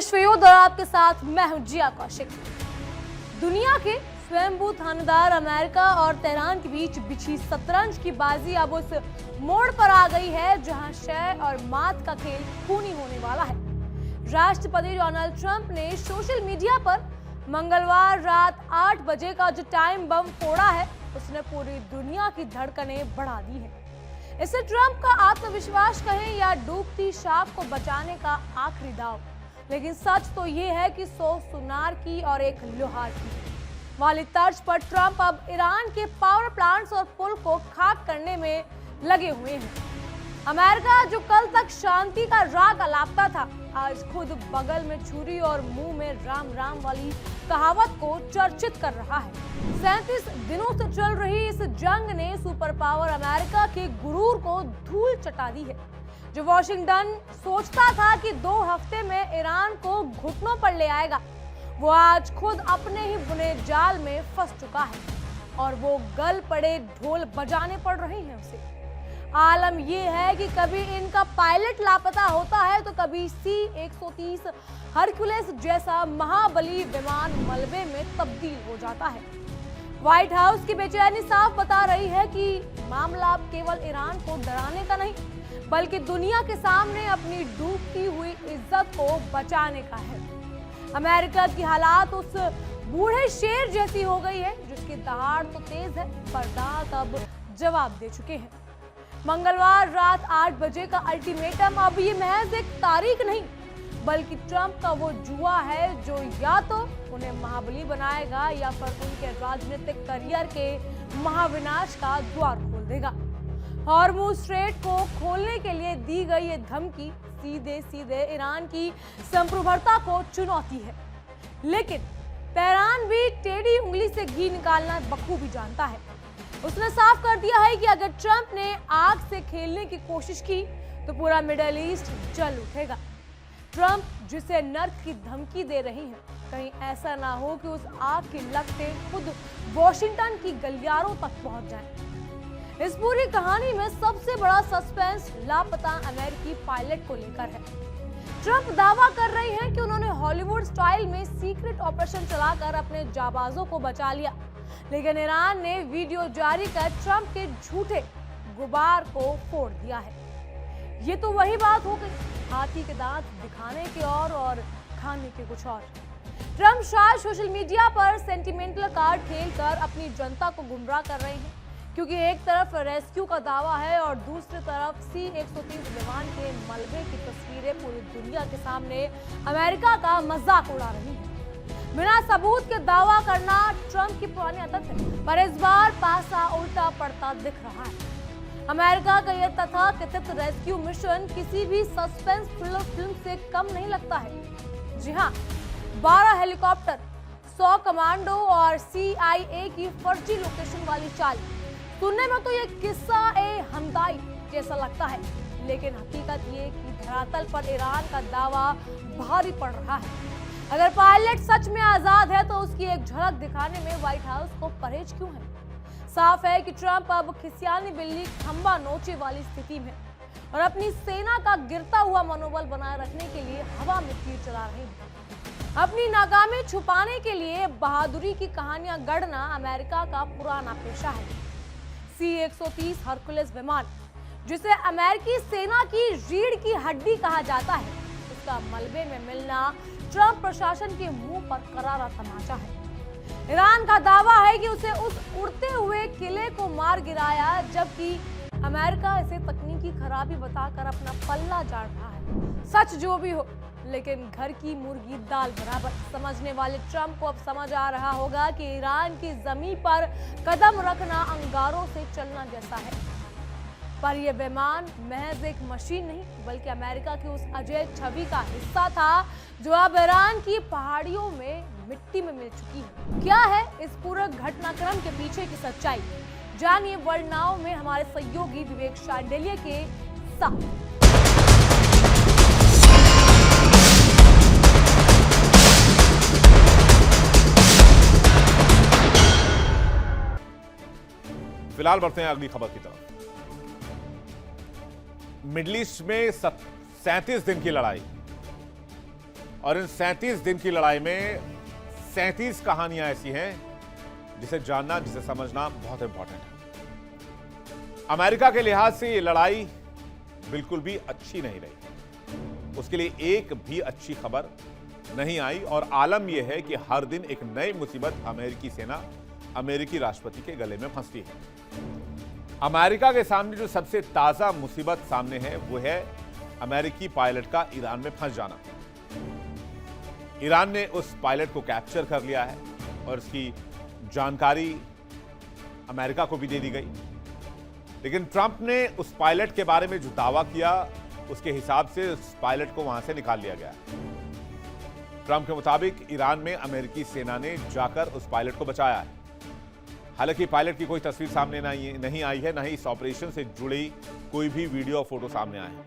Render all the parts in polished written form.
विश्व युद्ध और आपके साथ मैं हूं जिया कौशिक। दुनिया के स्वयंभू थानेदार अमेरिका और तेहरान के बीच बिछी शतरंज की बाजी अब उस मोड़ पर आ गई है जहां शय और मात का खेल खूनी होने वाला है। राष्ट्रपति डोनाल्ड ट्रंप ने सोशल मीडिया पर मंगलवार रात 8 बजे का जो टाइम बम फोड़ा है उसने पूरी दुनिया की धड़कनें बढ़ा दी है। इसे ट्रंप का आत्मविश्वास कहें या डूबती शाख को बचाने का आखिरी दाव, लेकिन सच तो ये है कि 100 सुनार की और एक लोहार की वाली तर्ज पर ट्रंप अब ईरान के पावर प्लांट्स और पुल को खाक करने में लगे हुए हैं। अमेरिका जो कल तक शांति का राग अलापता था, आज खुद बगल में छुरी और मुंह में राम राम वाली कहावत को चर्चित कर रहा है। 37 दिनों से चल रही इस जंग ने सुपर पावर अमेरिका के गुरूर को धूल चटा दी है। जो वॉशिंगटन सोचता था कि 2 हफ्ते में ईरान को घुटनों पर ले आएगा, वो आज खुद अपने ही बुने जाल में फंस चुका है और वो गल पड़े ढोल बजाने पड़ रहे हैं उसे। आलम ये है कि कभी इनका पायलट लापता होता है तो कभी C-130 हरक्यूलिस जैसा महाबली विमान मलबे में तब्दील हो जाता है। व्हाइट हाउस की बेचैनी साफ बता रही है कि मामला अब केवल ईरान को डराने का नहीं, बल्कि दुनिया के सामने अपनी डूबती हुई इज्जत को बचाने का है। अमेरिका की हालात उस बूढ़े शेर जैसी हो गई है जिसकी दहाड़ तो तेज है पर दांत अब जवाब दे चुके हैं। मंगलवार रात 8 बजे का अल्टीमेटम अब ये महज एक तारीख नहीं, बल्कि ट्रंप का वो जुआ है जो या तो उन्हें महाबली बनाएगा या फिर उनके राजनीतिक करियर के महाविनाश का द्वार खोल देगा। हॉर्मुज़ स्ट्रेट को खोलने के लिए दी गई ये धमकी सीधे सीधे ईरान की संप्रभुता को चुनौती है, लेकिन तेहरान भी टेढ़ी उंगली से घी निकालना बखूबी जानता है। उसने साफ कर दिया है कि अगर ट्रंप ने आग से खेलने की कोशिश की तो पूरा मिडिल ईस्ट जल उठेगा। ट्रंप जिसे नर्क की धमकी दे रही हैं, कहीं ऐसा ना हो कि उस आग की लपटें खुद वॉशिंगटन की गलियारों तक पहुंच जाएं। इस पूरी कहानी में सबसे बड़ा सस्पेंस लापता अमेरिकी पायलट को लेकर है। ट्रंप दावा कर रहे हैं कि उन्होंने हॉलीवुड स्टाइल में सीक्रेट ऑपरेशन चलाकर अपने जाबाजों को बचा लिया, लेकिन ईरान ने वीडियो जारी कर ट्रंप के झूठे गुबार को फोड़ दिया है। ये तो वही बात हो गई, हाथी के दांत दिखाने के और खाने के कुछ और। ट्रंप शायद सोशल मीडिया पर सेंटिमेंटल कार्ड खेलकर अपनी जनता को गुमराह कर रहे हैं, क्योंकि एक तरफ रेस्क्यू का दावा है और दूसरी तरफ C-130 विमान के मलबे की तस्वीरें पूरी दुनिया के सामने अमेरिका का मजाक उड़ा रही है। बिना सबूत के दावा करना ट्रंप की पुरानी आदत है, पर इस बार पासा उल्टा पड़ता दिख रहा है। अमेरिका का यह तथाकथित रेस्क्यू मिशन किसी भी सस्पेंस फिल्म से कम नहीं लगता है। जी हाँ, 12 हेलीकॉप्टर, 100 कमांडो और CIA की फर्जी लोकेशन वाली चाल। सुनने में तो ये किस्सा हमदाई जैसा लगता है, लेकिन हकीकत ये कि धरातल पर ईरान का दावा भारी पड़ रहा है। अगर पायलट सच में आजाद है तो उसकी एक झलक दिखाने में व्हाइट हाउस को परहेज क्यों है? साफ है कि ट्रंप अब खिसियानी बिल्ली खंबा नोचे वाली स्थिति में और अपनी सेना का गिरता हुआ मनोबल बनाए रखने के लिए हवा में तीर चला रहे हैं। अपनी नाकामी छुपाने के लिए बहादुरी की कहानियां गढ़ना अमेरिका का पुराना पेशा है। C-130 हरक्यूलिस विमान, जिसे अमेरिकी सेना की रीढ़ की हड्डी कहा जाता है, उसका मलबे में मिलना ट्रंप प्रशासन के मुंह पर करारा तमाचा है। ईरान का दावा है कि उसे उस उड़ते हुए किले को मार गिराया, जबकि अमेरिका इसे तकनीकी खराबी बताकर अपना पल्ला झाड़ रहा है। सच जो भी हो, लेकिन घर की मुर्गी दाल बराबर। समझने वाले ट्रंप को अब समझ आ रहा होगा कि ईरान की जमीन पर कदम रखना अंगारों से चलना जैसा है। पर यह विमान महज एक मशीन नहीं, बल्कि अमेरिका की उस अजय छवि का हिस्सा था जो अब ईरान की पहाड़ियों में मिट्टी में मिल चुकी है। क्या है इस पूरे घटनाक्रम के पीछे की सच्चाई? जानिए वर्ल्ड नाउ में हमारे सहयोगी विवेक शांडिल्य के साथ। फिलहाल बढ़ते हैं अगली खबर की तरफ। मिडिल ईस्ट में 37 दिन की लड़ाई, और इन 37 दिन की लड़ाई में 37 कहानियां ऐसी हैं जिसे जानना, जिसे समझना बहुत इंपॉर्टेंट है। अमेरिका के लिहाज से ये लड़ाई बिल्कुल भी अच्छी नहीं रही। उसके लिए एक भी अच्छी खबर नहीं आई और आलम यह है कि हर दिन एक नई मुसीबत अमेरिकी सेना, अमेरिकी राष्ट्रपति के गले में फंसती है। अमेरिका के सामने जो सबसे ताजा मुसीबत सामने है वो है अमेरिकी पायलट का ईरान में फंस जाना। ईरान ने उस पायलट को कैप्चर कर लिया है और इसकी जानकारी अमेरिका को भी दे दी गई। लेकिन ट्रंप ने उस पायलट के बारे में जो दावा किया उसके हिसाब से उस पायलट को वहां से निकाल लिया गया। ट्रंप के मुताबिक ईरान में अमेरिकी सेना ने जाकर उस पायलट को बचाया है। हालांकि पायलट की कोई तस्वीर सामने नहीं आई है, न ही इस ऑपरेशन से जुड़ी कोई भी वीडियो और फोटो सामने आए हैं।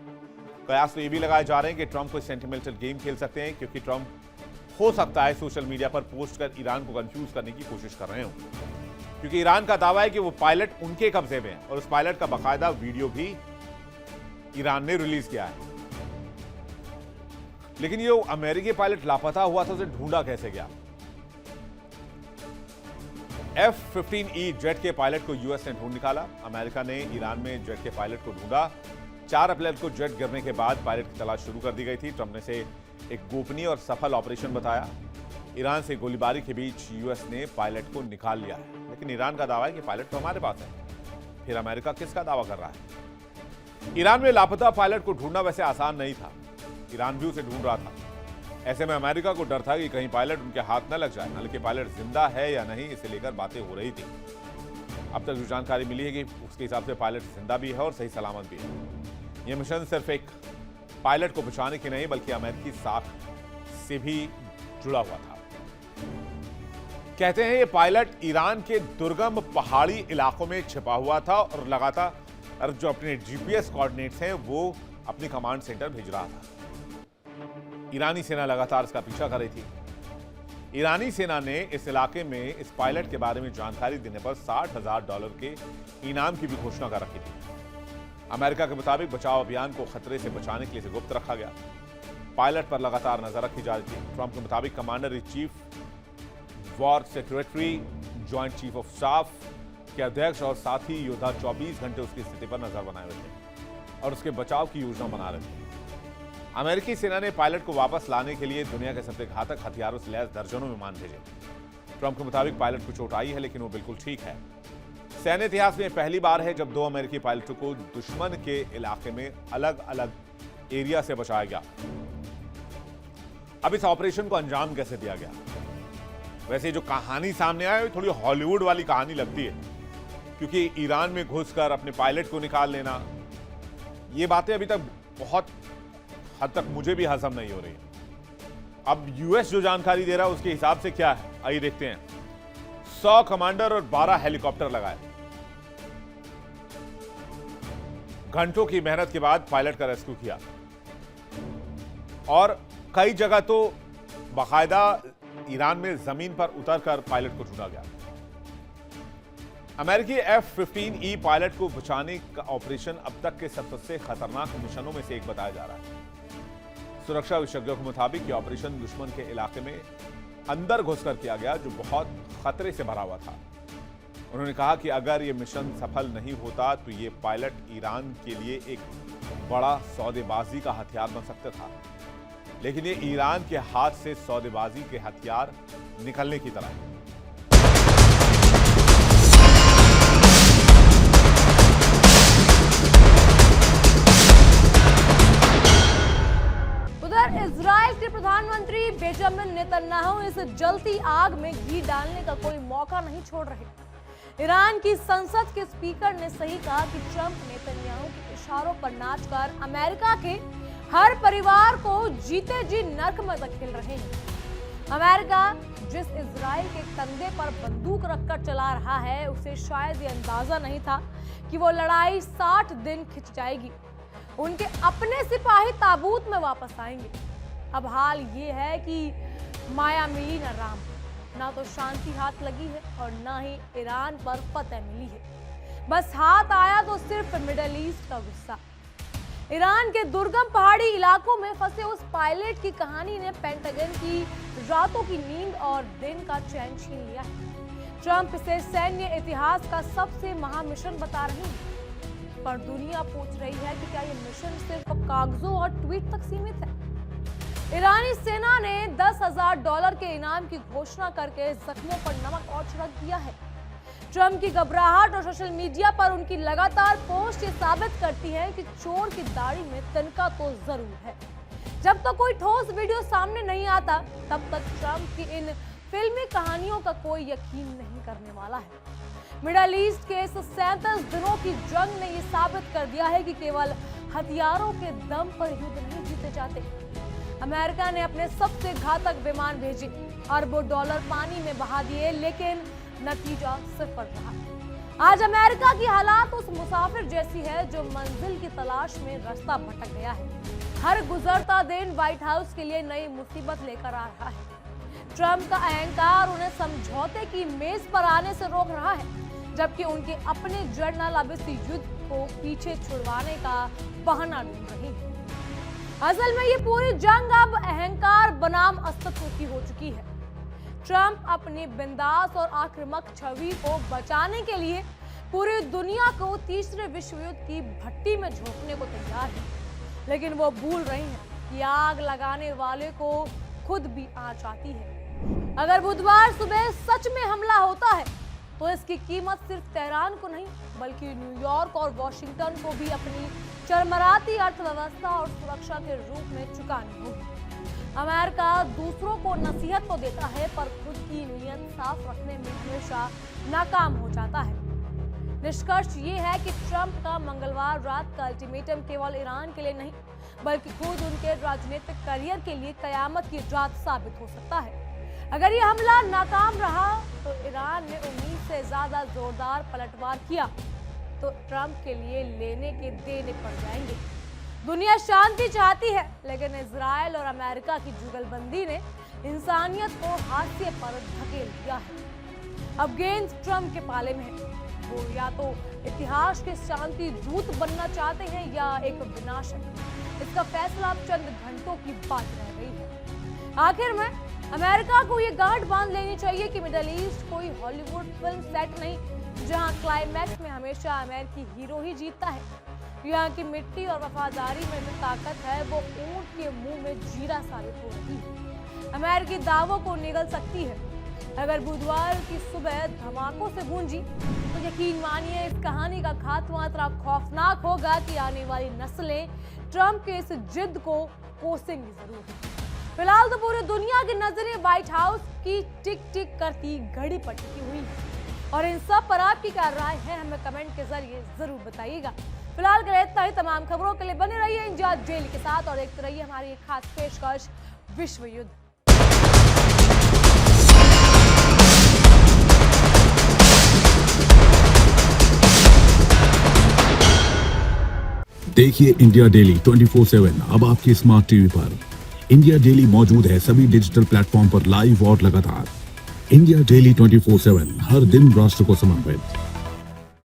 कयास तो ये भी लगाए जा रहे हैं कि ट्रंप कोई सेंटिमेंटल गेम खेल सकते हैं, क्योंकि ट्रंप हो सकता है सोशल मीडिया पर पोस्ट कर ईरान को कंफ्यूज करने की कोशिश कर रहे हो, क्योंकि ईरान का दावा है कि वो पायलट उनके कब्जे में है और उस पायलट का बाकायदा वीडियो भी ईरान ने रिलीज किया है। लेकिन ये अमेरिकी पायलट लापता हुआ था, उसे ढूंढा कैसे गया? F-15E जेट के पायलट को यूएस ने ढूंढ निकाला। अमेरिका ने ईरान में जेट के पायलट को ढूंढा। 4 अप्रैल को जेट गिरने के बाद पायलट की तलाश शुरू कर दी गई थी। ट्रंप ने इसे एक गोपनीय और सफल ऑपरेशन बताया। ईरान से गोलीबारी के बीच यूएस ने पायलट को निकाल लिया है, लेकिन ईरान का दावा है कि पायलट तो हमारे पास है। फिर अमेरिका किसका दावा कर रहा है? ईरान में लापता पायलट को ढूंढना वैसे आसान नहीं था, ईरान भी उसे ढूंढ रहा था। ऐसे में अमेरिका को डर था कि कहीं पायलट उनके हाथ न लग जाए। हालांकि पायलट जिंदा है या नहीं, इसे लेकर बातें हो रही थी। अब तक जो जानकारी मिली है कि उसके हिसाब से पायलट जिंदा भी है और सही सलामत भी है। यह मिशन सिर्फ एक पायलट को बचाने की नहीं, बल्कि अमेरिकी साख से भी जुड़ा हुआ था। कहते हैं ये पायलट ईरान के दुर्गम पहाड़ी इलाकों में छिपा हुआ था और लगातार जो अपने जीपीएस कोऑर्डिनेट्स हैं वो अपनी कमांड सेंटर भेज रहा था। ईरानी सेना लगातार इसका पीछा कर रही थी। ईरानी सेना ने इस इलाके में इस पायलट के बारे में जानकारी देने पर $60,000 के इनाम की भी घोषणा कर रखी थी। अमेरिका के मुताबिक बचाव अभियान को खतरे से बचाने के लिए इसे गुप्त रखा गया। पायलट पर लगातार नजर रखी जा रही थी। ट्रंप के मुताबिक commander in chief, war secretary, joint chief of staff के अध्यक्ष और साथी योद्धा 24 घंटे उसकी स्थिति पर नजर बनाए हुए थे और उसके बचाव की योजना बना रहे थे। अमेरिकी सेना ने पायलट को वापस लाने के लिए दुनिया के सबसे घातक हथियारों से लैस दर्जनों विमान भेजे। ट्रंप के मुताबिक पायलट को चोट आई है, लेकिन वो बिल्कुल ठीक है। सैन्य इतिहास में पहली बार है जब 2 अमेरिकी पायलटों को दुश्मन के इलाके में अलग अलग एरिया से बचाया गया। अब इस ऑपरेशन को अंजाम कैसे दिया गया? वैसे जो कहानी सामने आई थोड़ी हॉलीवुड वाली कहानी लगती है, क्योंकि ईरान में घुसकर अपने पायलट को निकाल लेना, ये बातें अभी तक बहुत हद तक मुझे भी हजम नहीं हो रही। अब यूएस जो जानकारी दे रहा है उसके हिसाब से क्या है, आइए देखते हैं। 100 कमांडर और 12 हेलीकॉप्टर लगाए। घंटों की मेहनत के बाद पायलट का रेस्क्यू किया और कई जगह तो बाकायदा ईरान में जमीन पर उतरकर पायलट को ढूंढा गया। अमेरिकी F-15E पायलट को बचाने का ऑपरेशन अब तक के सबसे खतरनाक मिशनों में से एक बताया जा रहा है। सुरक्षा विशेषज्ञों के मुताबिक यह ऑपरेशन दुश्मन के इलाके में अंदर घुसकर किया गया, जो बहुत खतरे से भरा हुआ था। उन्होंने कहा कि अगर यह मिशन सफल नहीं होता तो यह पायलट ईरान के लिए एक बड़ा सौदेबाजी का हथियार बन सकता था, लेकिन यह ईरान के हाथ से सौदेबाजी के हथियार निकलने की तरह है। इजराइल के प्रधानमंत्री बेंजामिन नेतन्याहू इस जलती आग में घी डालने का कोई मौका नहीं छोड़ रहे। ईरान की संसद के स्पीकर ने सही कहा कि ट्रंप नेतन्याहू के इशारों पर नाचकर अमेरिका के हर परिवार को जीते जी नर्क में धकेल रहे हैं। अमेरिका जिस इजराइल के कंधे पर बंदूक रखकर चला रहा है, उसे शायद ये अंदाजा नहीं था कि वो लड़ाई 60 दिन खिंच जाएगी। उनके अपने सिपाही ताबूत में वापस आएंगे। अब हाल ये है कि माया मिली न राम, ना तो शांति हाथ लगी है और ना ही ईरान पर फतह मिली है। बस हाथ आया तो सिर्फ मिडिल ईस्ट का गुस्सा। ईरान के दुर्गम पहाड़ी इलाकों में फंसे उस पायलट की कहानी ने पेंटागन की रातों की नींद और दिन का चैन छीन लिया है। ट्रंप इसे सैन्य इतिहास का सबसे महामिशन बता रहे हैं, पर दुनिया पूछ रही है कि क्या ये मिशन सिर्फ कागजों और ट्वीट तक सीमित है। ईरानी सेना ने $10,000 के इनाम की घोषणा करके जख्मों पर नमक और छिड़क दिया है। ट्रंप की घबराहट और सोशल मीडिया पर उनकी लगातार पोस्ट ये साबित करती है कि चोर की दाढ़ी में तिनका तो जरूर है। जब तक कोई ठोस वीडियो सामने नहीं आता, तब तक ट्रंप की इन फिल्मी कहानियों का कोई यकीन नहीं करने वाला है। मिडल ईस्ट के इस 37 दिनों की जंग ने ये साबित कर दिया है कि केवल हथियारों के दम पर युद्ध नहीं जीते जाते। अमेरिका ने अपने सबसे घातक विमान भेजे, अरबों डॉलर पानी में बहा दिए, लेकिन नतीजा सिफर रहा। आज अमेरिका की हालात उस मुसाफिर जैसी है जो मंजिल की तलाश में रास्ता भटक गया है। हर गुजरता दिन व्हाइट हाउस के लिए नई मुसीबत लेकर आ रहा है। ट्रंप का अहंकार उन्हें समझौते की मेज पर आने से रोक रहा है, जबकि उनके अपने जर्नल अब इस युद्ध को पीछे छुड़वाने का बहाना ढूंढ रही है। असल में ये पूरी जंग अब अहंकार बनाम अस्तित्व की हो चुकी है। ट्रंप अपनी बिंदास और आक्रामक छवि को बचाने के लिए पूरी दुनिया को तीसरे विश्व युद्ध की भट्टी में झोंकने को तैयार है, लेकिन वो भूल रही हैं कि आग लगाने वाले को खुद भी आंच आती है। अगर बुधवार सुबह सच में हमला होता है तो इसकी कीमत सिर्फ तेहरान को नहीं, बल्कि न्यूयॉर्क और वॉशिंगटन को भी अपनी चरमराती अर्थव्यवस्था और सुरक्षा के रूप में चुकानी होगी। अमेरिका दूसरों को नसीहत तो देता है, पर खुद की नीयत साफ रखने में हमेशा नाकाम हो जाता है। निष्कर्ष ये है कि ट्रंप का मंगलवार रात का अल्टीमेटम केवल ईरान के लिए नहीं, बल्कि खुद उनके राजनीतिक करियर के लिए कयामत की रात साबित हो सकता है। अगर ये हमला नाकाम रहा तो ईरान ने उम्मीद से ज्यादा जोरदार पलटवार किया तो ट्रंप के लिए लेने के देने पड़ जाएंगे। दुनिया शांति चाहती है, लेकिन इजराइल और अमेरिका की जुगलबंदी ने इंसानियत को हाशिए पर धकेल दिया है। अब गेंद ट्रंप के पाले में है। वो या तो इतिहास के शांति दूत बनना चाहते हैं या एक विनाशक। इसका फैसला अब चंद घंटों की बात रह गई है। आखिर में अमेरिका को ये गांठ बांध लेनी चाहिए कि मिडल ईस्ट कोई हॉलीवुड फिल्म सेट नहीं, जहां क्लाइमैक्स में हमेशा अमेरिकी हीरो ही जीतता है। यहाँ की मिट्टी और वफादारी में जो ताकत है वो ऊंट के मुंह में जीरा साबित हो रही है। अमेरिकी दावों को निगल सकती है। अगर बुधवार की सुबह धमाकों से गूंजी तो यकीन मानिए इस कहानी का खात्मा इतना खौफनाक होगा कि आने वाली नस्लें ट्रंप के इस जिद को कोसेंगी जरूर। फिलहाल तो पूरी दुनिया की नजरें व्हाइट हाउस की टिक टिक करती घड़ी पर टिकी हुई है, और इन सब पर आपकी क्या राय है हमें कमेंट के जरिए जरूर बताइएगा। फिलहाल के लिए इतना ही। तमाम खबरों के लिए बने रहिए इंडिया डेली के साथ और देखते रहिए हमारी एक खास पेशकश विश्व युद्ध। देखिए इंडिया डेली 24/7 अब आपकी स्मार्ट टीवी पर। इंडिया डेली मौजूद है सभी डिजिटल प्लेटफॉर्म पर लाइव और लगातार। इंडिया डेली 24/7 हर दिन राष्ट्र को समर्पित।